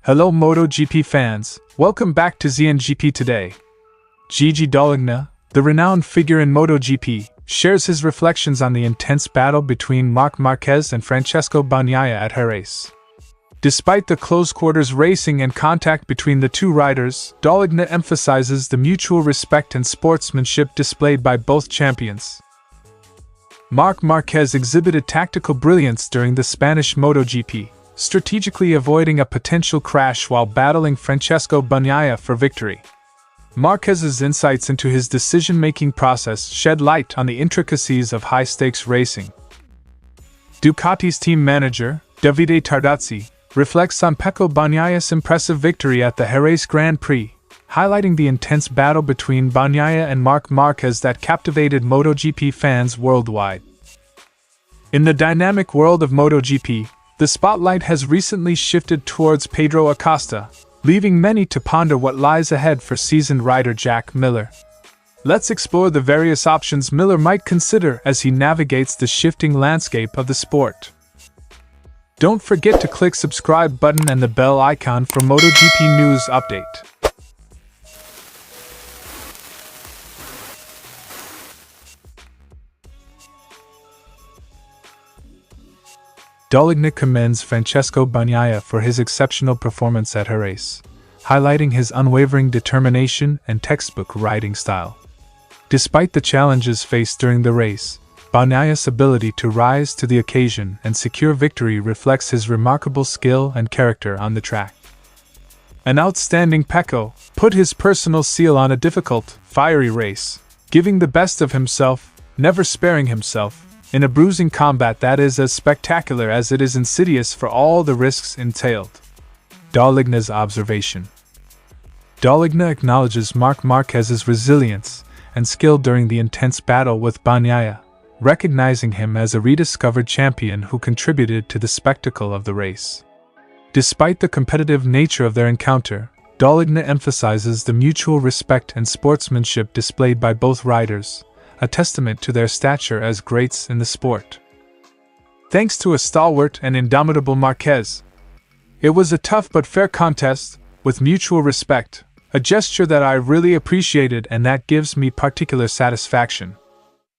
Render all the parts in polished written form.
Hello MotoGP fans, welcome back to ZNGP today. Gigi Dall'Igna, the renowned figure in MotoGP, shares his reflections on the intense battle between Marc Marquez and Francesco Bagnaia at Jerez. Despite the close-quarters racing and contact between the two riders, Dall'Igna emphasizes the mutual respect and sportsmanship displayed by both champions. Marc Marquez exhibited tactical brilliance during the Spanish MotoGP, strategically avoiding a potential crash while battling Francesco Bagnaia for victory. Marquez's insights into his decision-making process shed light on the intricacies of high-stakes racing. Ducati's team manager, Davide Tardozzi, reflects on Pecco Bagnaia's impressive victory at the Jerez Grand Prix, highlighting the intense battle between Bagnaia and Marc Marquez that captivated MotoGP fans worldwide. In the dynamic world of MotoGP, the spotlight has recently shifted towards Pedro Acosta, leaving many to ponder what lies ahead for seasoned rider Jack Miller. Let's explore the various options Miller might consider as he navigates the shifting landscape of the sport. Don't forget to click subscribe button and the bell icon for MotoGP news update. Dall'Igna commends Francesco Bagnaia for his exceptional performance at Jerez, highlighting his unwavering determination and textbook riding style. Despite the challenges faced during the race, Bagnaia's ability to rise to the occasion and secure victory reflects his remarkable skill and character on the track. An outstanding Pecco put his personal seal on a difficult, fiery race, giving the best of himself, never sparing himself, in a bruising combat that is as spectacular as it is insidious for all the risks entailed. Dall'Igna's observation. Dall'Igna acknowledges Marc Marquez's resilience and skill during the intense battle with Bagnaia, recognizing him as a rediscovered champion who contributed to the spectacle of the race. Despite the competitive nature of their encounter, Dall'Igna emphasizes the mutual respect and sportsmanship displayed by both riders, a testament to their stature as greats in the sport. Thanks to a stalwart and indomitable Marquez, it was a tough but fair contest, with mutual respect, a gesture that I really appreciated and that gives me particular satisfaction.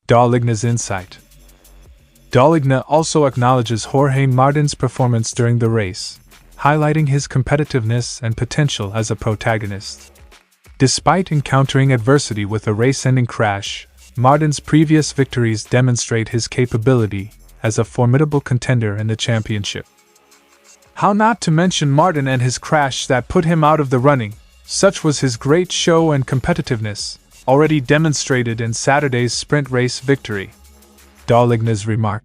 Dall'Igna's insight. Dall'Igna also acknowledges Jorge Martin's performance during the race, highlighting his competitiveness and potential as a protagonist. Despite encountering adversity with a race-ending crash, Martin's previous victories demonstrate his capability as a formidable contender in the championship. How not to mention Martin and his crash that put him out of the running, such was his great show and competitiveness, already demonstrated in Saturday's sprint race victory. Dall'Igna's remark.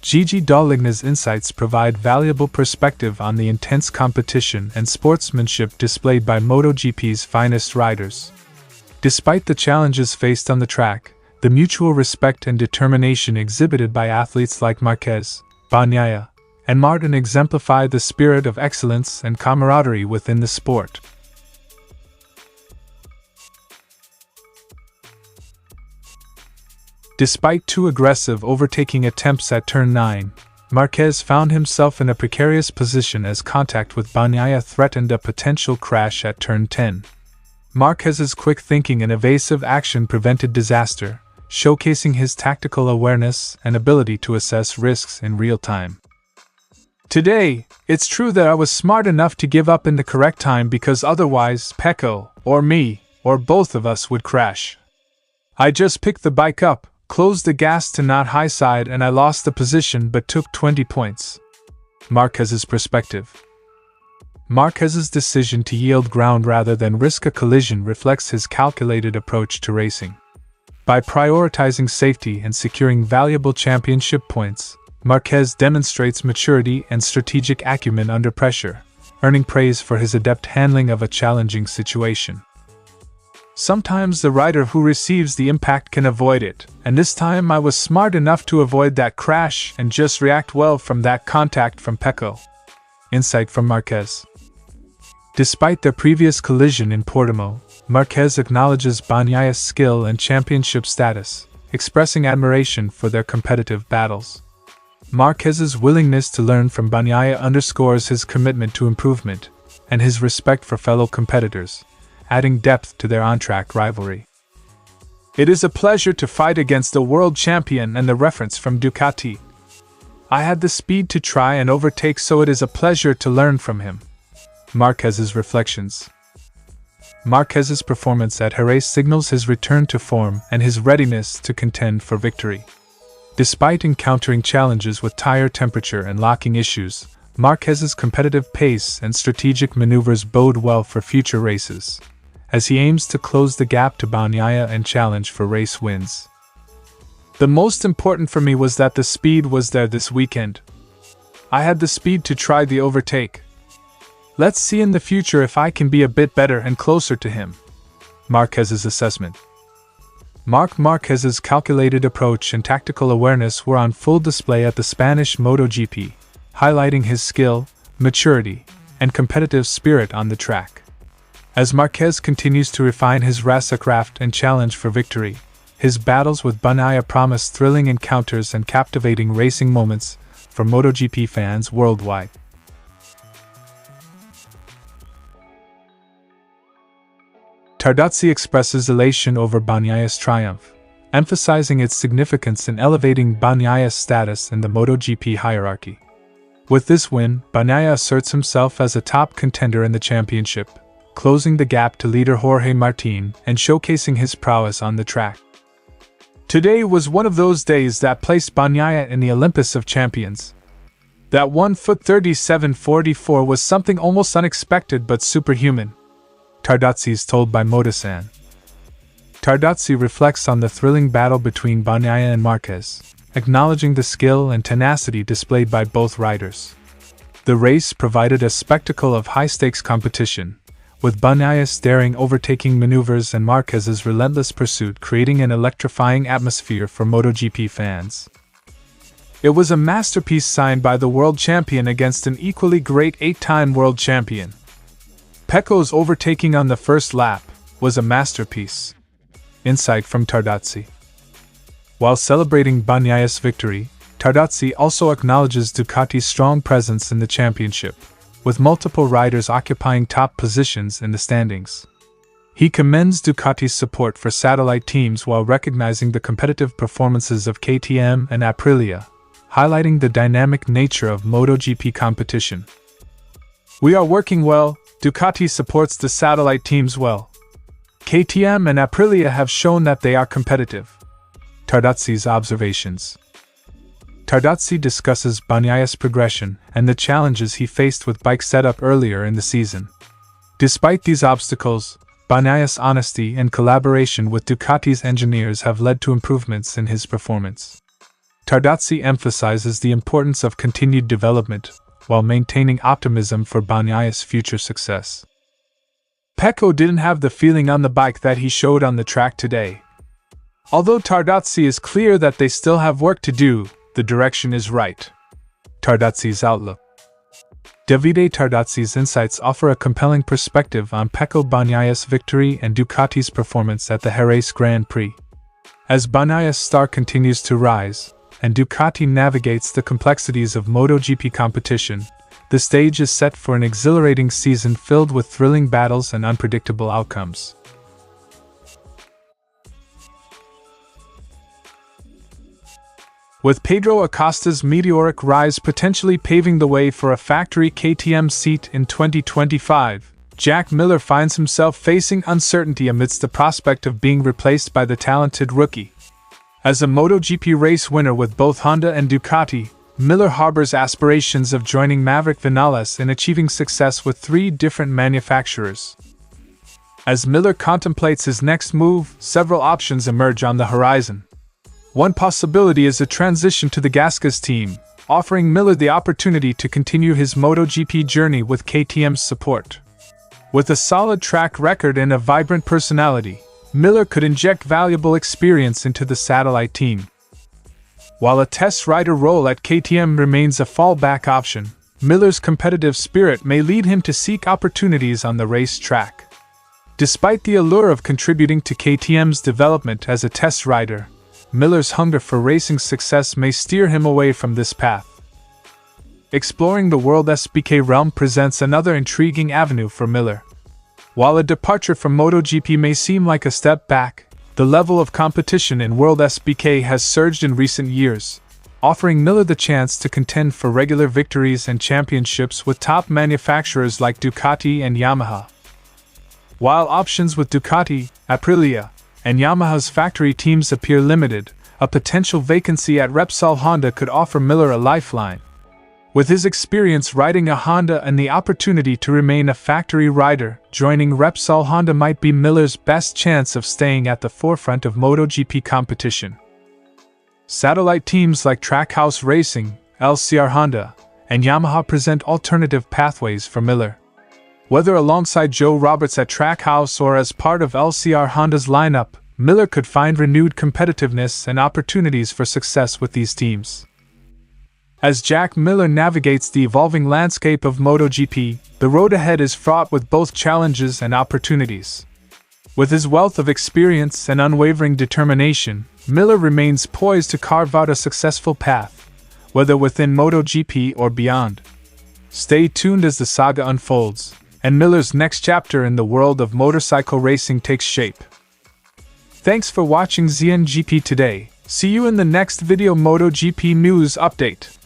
Gigi Dall'Igna's insights provide valuable perspective on the intense competition and sportsmanship displayed by MotoGP's finest riders. Despite the challenges faced on the track, the mutual respect and determination exhibited by athletes like Marquez, Bagnaia, and Martin exemplify the spirit of excellence and camaraderie within the sport. Despite two aggressive overtaking attempts at turn 9, Marquez found himself in a precarious position as contact with Bagnaia threatened a potential crash at turn 10. Marquez's quick thinking and evasive action prevented disaster, showcasing his tactical awareness and ability to assess risks in real time. Today, it's true that I was smart enough to give up in the correct time because otherwise Pecco, or me, or both of us would crash. I just picked the bike up, closed the gas to not high side and I lost the position but took 20 points. Marquez's perspective. Marquez's decision to yield ground rather than risk a collision reflects his calculated approach to racing. By prioritizing safety and securing valuable championship points, Marquez demonstrates maturity and strategic acumen under pressure, earning praise for his adept handling of a challenging situation. Sometimes the rider who receives the impact can avoid it, and this time I was smart enough to avoid that crash and just react well from that contact from Pecco. Insight from Marquez. Despite their previous collision in Portimao, Marquez acknowledges Bagnaia's skill and championship status, expressing admiration for their competitive battles. Marquez's willingness to learn from Bagnaia underscores his commitment to improvement and his respect for fellow competitors, adding depth to their on-track rivalry. "It is a pleasure to fight against the world champion," and the reference from Ducati. "I had the speed to try and overtake, so it is a pleasure to learn from him." Marquez's reflections. Marquez's performance at Jerez signals his return to form and his readiness to contend for victory. Despite encountering challenges with tire temperature and locking issues, Marquez's competitive pace and strategic maneuvers bode well for future races, as he aims to close the gap to Bagnaia and challenge for race wins. "The most important for me was that the speed was there this weekend. I had the speed to try the overtake. Let's see in the future if I can be a bit better and closer to him." Marquez's assessment. Marc Marquez's calculated approach and tactical awareness were on full display at the Spanish MotoGP, highlighting his skill, maturity, and competitive spirit on the track. As Marquez continues to refine his racercraft and challenge for victory, his battles with Bagnaia promise thrilling encounters and captivating racing moments for MotoGP fans worldwide. Tardozzi expresses elation over Bagnaia's triumph, emphasizing its significance in elevating Bagnaia's status in the MotoGP hierarchy. With this win, Bagnaia asserts himself as a top contender in the championship, closing the gap to leader Jorge Martin and showcasing his prowess on the track. "Today was one of those days that placed Bagnaia in the Olympus of champions. That 1'37" was something almost unexpected but superhuman," Tardozzi's told by Motosan. Tardozzi reflects on the thrilling battle between Bagnaia and Marquez, acknowledging the skill and tenacity displayed by both riders. The race provided a spectacle of high-stakes competition, with Bagnaia's daring overtaking maneuvers and Marquez's relentless pursuit creating an electrifying atmosphere for MotoGP fans. "It was a masterpiece signed by the world champion against an equally great 8-time world champion. Pecco's overtaking on the first lap was a masterpiece." Insight from Tardozzi. While celebrating Bagnaia's victory, Tardozzi also acknowledges Ducati's strong presence in the championship, with multiple riders occupying top positions in the standings. He commends Ducati's support for satellite teams while recognizing the competitive performances of KTM and Aprilia, highlighting the dynamic nature of MotoGP competition. "We are working well. Ducati supports the satellite teams well. KTM and Aprilia have shown that they are competitive." Tardozzi's observations. Tardozzi discusses Bagnaia's progression and the challenges he faced with bike setup earlier in the season. Despite these obstacles, Bagnaia's honesty and collaboration with Ducati's engineers have led to improvements in his performance. Tardozzi emphasizes the importance of continued development, while maintaining optimism for Bagnaia's future success. "Pecco didn't have the feeling on the bike that he showed on the track today. Although Tardozzi is clear that they still have work to do, the direction is right." Tardozzi's outlook. Davide Tardozzi's insights offer a compelling perspective on Pecco Bagnaia's victory and Ducati's performance at the Jerez Grand Prix. As Bagnaia's star continues to rise, and Ducati navigates the complexities of MotoGP competition, the stage is set for an exhilarating season filled with thrilling battles and unpredictable outcomes. With Pedro Acosta's meteoric rise potentially paving the way for a factory KTM seat in 2025, Jack Miller finds himself facing uncertainty amidst the prospect of being replaced by the talented rookie. As a MotoGP race winner with both Honda and Ducati, Miller harbors aspirations of joining Maverick Vinales in achieving success with 3 different manufacturers. As Miller contemplates his next move, several options emerge on the horizon. One possibility is a transition to the Gasgas team, offering Miller the opportunity to continue his MotoGP journey with KTM's support. With a solid track record and a vibrant personality, Miller could inject valuable experience into the satellite team. While a test rider role at KTM remains a fallback option, Miller's competitive spirit may lead him to seek opportunities on the race track. Despite the allure of contributing to KTM's development as a test rider, Miller's hunger for racing success may steer him away from this path. Exploring the World SBK realm presents another intriguing avenue for Miller. While a departure from MotoGP may seem like a step back, the level of competition in World SBK has surged in recent years, offering Miller the chance to contend for regular victories and championships with top manufacturers like Ducati and Yamaha. While options with Ducati, Aprilia, and Yamaha's factory teams appear limited, a potential vacancy at Repsol Honda could offer Miller a lifeline. With his experience riding a Honda and the opportunity to remain a factory rider, joining Repsol Honda might be Miller's best chance of staying at the forefront of MotoGP competition. Satellite teams like Trackhouse Racing, LCR Honda, and Yamaha present alternative pathways for Miller. Whether alongside Joe Roberts at Trackhouse or as part of LCR Honda's lineup, Miller could find renewed competitiveness and opportunities for success with these teams. As Jack Miller navigates the evolving landscape of MotoGP, the road ahead is fraught with both challenges and opportunities. With his wealth of experience and unwavering determination, Miller remains poised to carve out a successful path, whether within MotoGP or beyond. Stay tuned as the saga unfolds, and Miller's next chapter in the world of motorcycle racing takes shape. Thanks for watching ZNGP today. See you in the next video MotoGP news update.